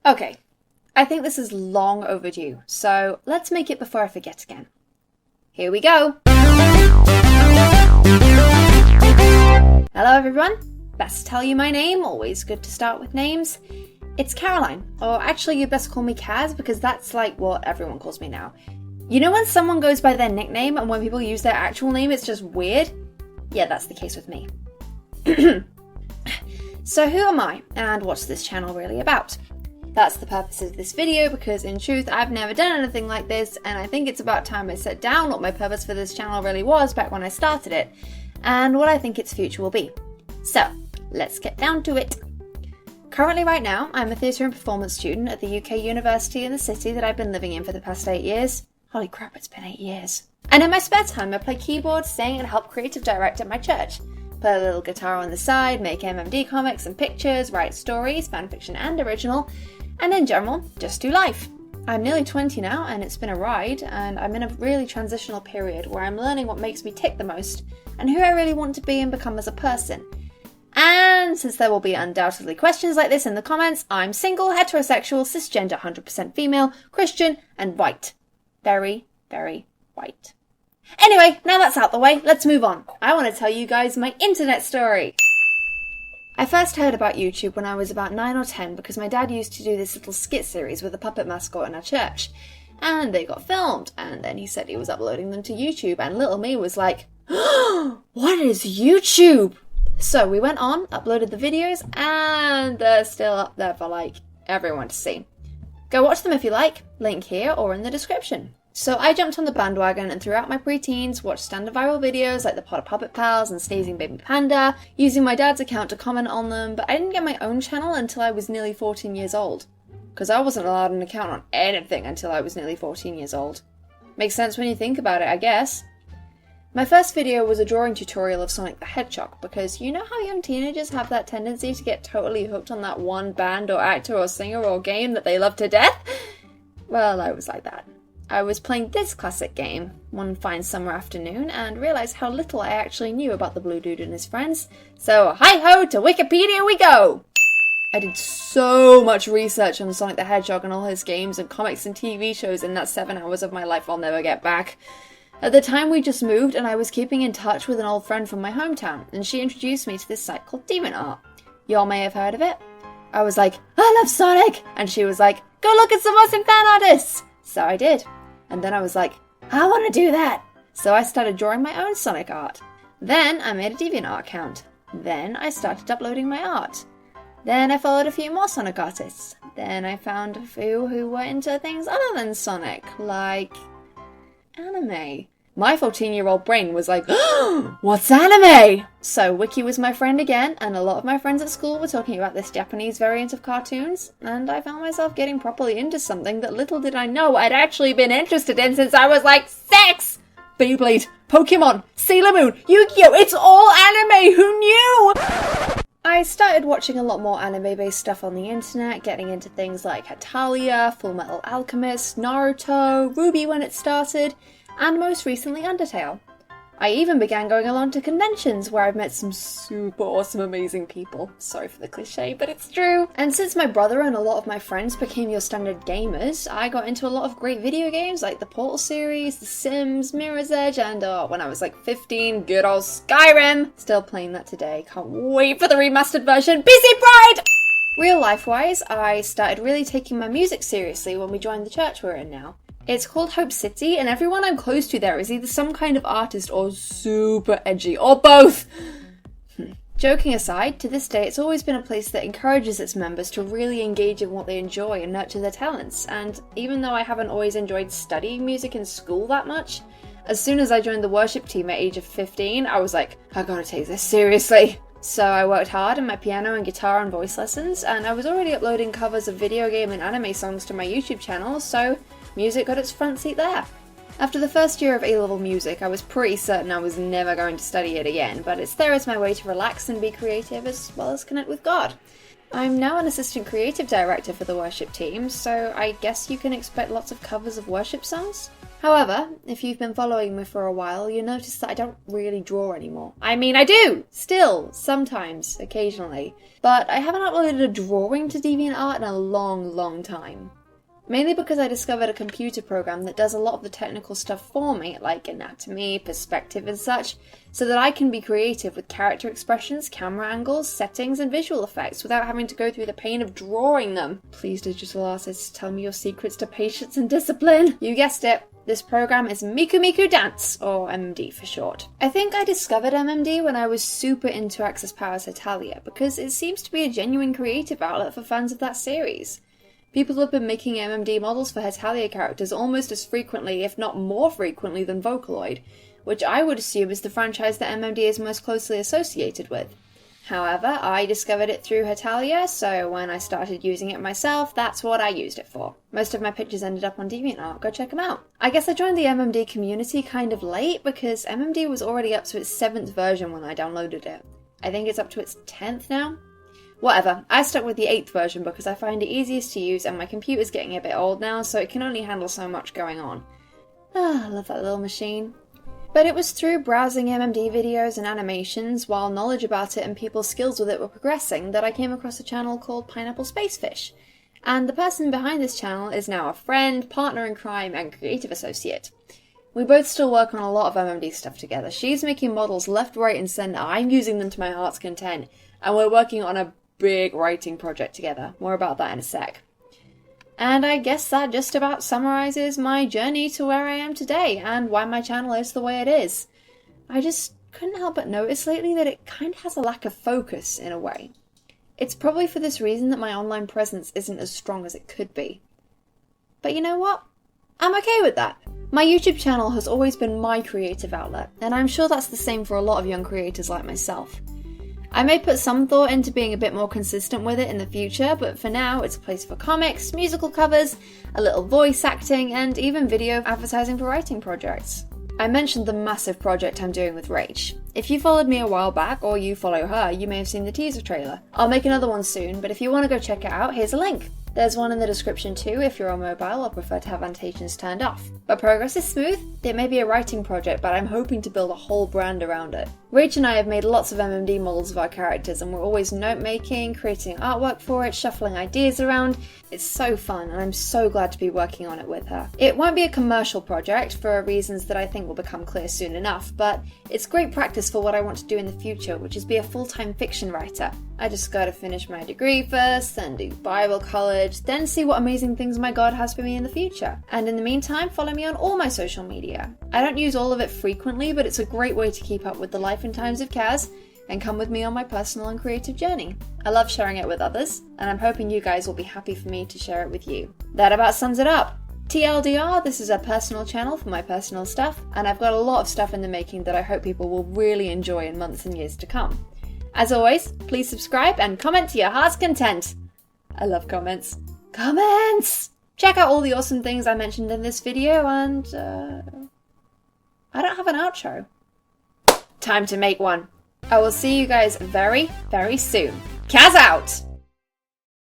Okay, I think this is long overdue, so let's make it before I forget again. Here we go! Hello everyone, best to tell you my name, always good to start with names. It's Caroline, or actually you'd best call me Kaz because that's like what everyone calls me now. You know when someone goes by their nickname and when people use their actual name it's just weird? Yeah, that's the case with me. So who am I, and what's this channel really about? That's the purpose of this video because in truth I've never done anything like this and I think it's about time I set down what my purpose for this channel really was back when I started it, and what I think its future will be. So, let's get down to it. Currently right now, I'm a theatre and performance student at the UK university in the city that I've been living in for the past 8 years. Holy crap, it's been 8 years. And in my spare time I play keyboard, sing and help creative direct at my church. Play a little guitar on the side, make MMD comics and pictures, write stories, fanfiction and original, and in general, just do life. I'm nearly 20 now and it's been a ride, and I'm in a really transitional period where I'm learning what makes me tick the most and who I really want to be and become as a person. And since there will be undoubtedly questions like this in the comments, I'm single, heterosexual, cisgender, 100% female, Christian, and white. Very, very white. Anyway, now that's out the way, let's move on. I want to tell you guys my internet story. I first heard about YouTube when I was about 9 or 10 because my dad used to do this little skit series with a puppet mascot in our church. And they got filmed, and then he said he was uploading them to YouTube, and little me was like, what is YouTube? So we went on, uploaded the videos, and they're still up there for like everyone to see. Go watch them if you like, link here or in the description. So I jumped on the bandwagon and throughout my pre-teens watched standard viral videos like the Potter Puppet Pals and Sneezing Baby Panda, using my dad's account to comment on them, but I didn't get my own channel until I was nearly 14 years old. Because I wasn't allowed an account on anything until I was nearly 14 years old. Makes sense when you think about it, I guess. My first video was a drawing tutorial of Sonic the Hedgehog, because you know how young teenagers have that tendency to get totally hooked on that one band or actor or singer or game that they love to death? Well, I was like that. I was playing this classic game one fine summer afternoon and realised how little I actually knew about the blue dude and his friends, so hi-ho to Wikipedia we go! I did so much research on Sonic the Hedgehog and all his games and comics and TV shows in that 7 hours of my life I'll never get back. At the time we just moved and I was keeping in touch with an old friend from my hometown, and she introduced me to this site called DeviantArt. Y'all may have heard of it. I was like, I love Sonic! And she was like, go look at some awesome fan artists! So I did. And then I was like, I want to do that! So I started drawing my own Sonic art. Then I made a DeviantArt account. Then I started uploading my art. Then I followed a few more Sonic artists. Then I found a few who were into things other than Sonic, like anime. My 14-year-old brain was like, what's anime? So Wiki was my friend again, and a lot of my friends at school were talking about this Japanese variant of cartoons, and I found myself getting properly into something that little did I know I'd actually been interested in since I was like 6! Beyblade, Pokemon, Sailor Moon, Yu-Gi-Oh! It's all anime! Who knew? I started watching a lot more anime-based stuff on the internet, getting into things like Hatalia, Fullmetal Alchemist, Naruto, Ruby when it started, and most recently Undertale. I even began going along to conventions where I've met some super awesome amazing people. Sorry for the cliche, but it's true. And since my brother and a lot of my friends became your standard gamers, I got into a lot of great video games like the Portal series, The Sims, Mirror's Edge, and when I was like 15, good old Skyrim! Still playing that today, can't wait for the remastered version, BC Pride! Real life-wise, I started really taking my music seriously when we joined the church we're in now. It's called Hope City, and everyone I'm close to there is either some kind of artist or super edgy, or both! Joking aside, to this day it's always been a place that encourages its members to really engage in what they enjoy and nurture their talents, and even though I haven't always enjoyed studying music in school that much, as soon as I joined the worship team at age of 15, I was like, I gotta take this seriously! So I worked hard in my piano and guitar and voice lessons, and I was already uploading covers of video game and anime songs to my YouTube channel, so music got its front seat there. After the first year of A-level music, I was pretty certain I was never going to study it again, but it's there as my way to relax and be creative as well as connect with God. I'm now an assistant creative director for the worship team, so I guess you can expect lots of covers of worship songs? However, if you've been following me for a while, you'll notice that I don't really draw anymore. I mean, I do! Still, sometimes, occasionally. But I haven't uploaded a drawing to DeviantArt in a long time. Mainly because I discovered a computer program that does a lot of the technical stuff for me, like anatomy, perspective and such, so that I can be creative with character expressions, camera angles, settings and visual effects without having to go through the pain of drawing them. Please, digital artists, tell me your secrets to patience and discipline. You guessed it. This program is MikuMikuDance, or MMD for short. I think I discovered MMD when I was super into Access Power's Hetalia, because it seems to be a genuine creative outlet for fans of that series. People have been making MMD models for Hetalia characters almost as frequently, if not more frequently, than Vocaloid, which I would assume is the franchise that MMD is most closely associated with. However, I discovered it through Hetalia, so when I started using it myself, that's what I used it for. Most of my pictures ended up on DeviantArt, go check them out. I guess I joined the MMD community kind of late, because MMD was already up to its 7th version when I downloaded it. I think it's up to its 10th now? Whatever, I stuck with the 8th version because I find it easiest to use and my computer's getting a bit old now, so it can only handle so much going on. I love that little machine. But it was through browsing MMD videos and animations, while knowledge about it and people's skills with it were progressing, that I came across a channel called Pineapple Spacefish. And the person behind this channel is now a friend, partner in crime, and creative associate. We both still work on a lot of MMD stuff together. She's making models left, right, and centre. I'm using them to my heart's content. And we're working on a big writing project together. More about that in a sec. And I guess that just about summarizes my journey to where I am today and why my channel is the way it is. I just couldn't help but notice lately that it kind of has a lack of focus in a way. It's probably for this reason that my online presence isn't as strong as it could be. But you know what? I'm okay with that. My YouTube channel has always been my creative outlet, and I'm sure that's the same for a lot of young creators like myself. I may put some thought into being a bit more consistent with it in the future, but for now it's a place for comics, musical covers, a little voice acting, and even video advertising for writing projects. I mentioned the massive project I'm doing with Rach. If you followed me a while back, or you follow her, you may have seen the teaser trailer. I'll make another one soon, but if you want to go check it out, here's a link. There's one in the description too if you're on mobile or prefer to have annotations turned off. But progress is smooth. It may be a writing project, but I'm hoping to build a whole brand around it. Rach and I have made lots of MMD models of our characters, and we're always note-making, creating artwork for it, shuffling ideas around. It's so fun, and I'm so glad to be working on it with her. It won't be a commercial project for reasons that I think will become clear soon enough, but it's great practice for what I want to do in the future, which is be a full-time fiction writer. I just gotta finish my degree first, then do Bible college, then see what amazing things my God has for me in the future. And in the meantime, follow me on all my social media. I don't use all of it frequently, but it's a great way to keep up with the life and times of Kaz, and come with me on my personal and creative journey. I love sharing it with others, and I'm hoping you guys will be happy for me to share it with you. That about sums it up. TLDR, this is a personal channel for my personal stuff, and I've got a lot of stuff in the making that I hope people will really enjoy in months and years to come. As always, please subscribe and comment to your heart's content. I love comments. Comments! Check out all the awesome things I mentioned in this video, and I don't have an outro. Time to make one. I will see you guys very, very soon. Kaz out!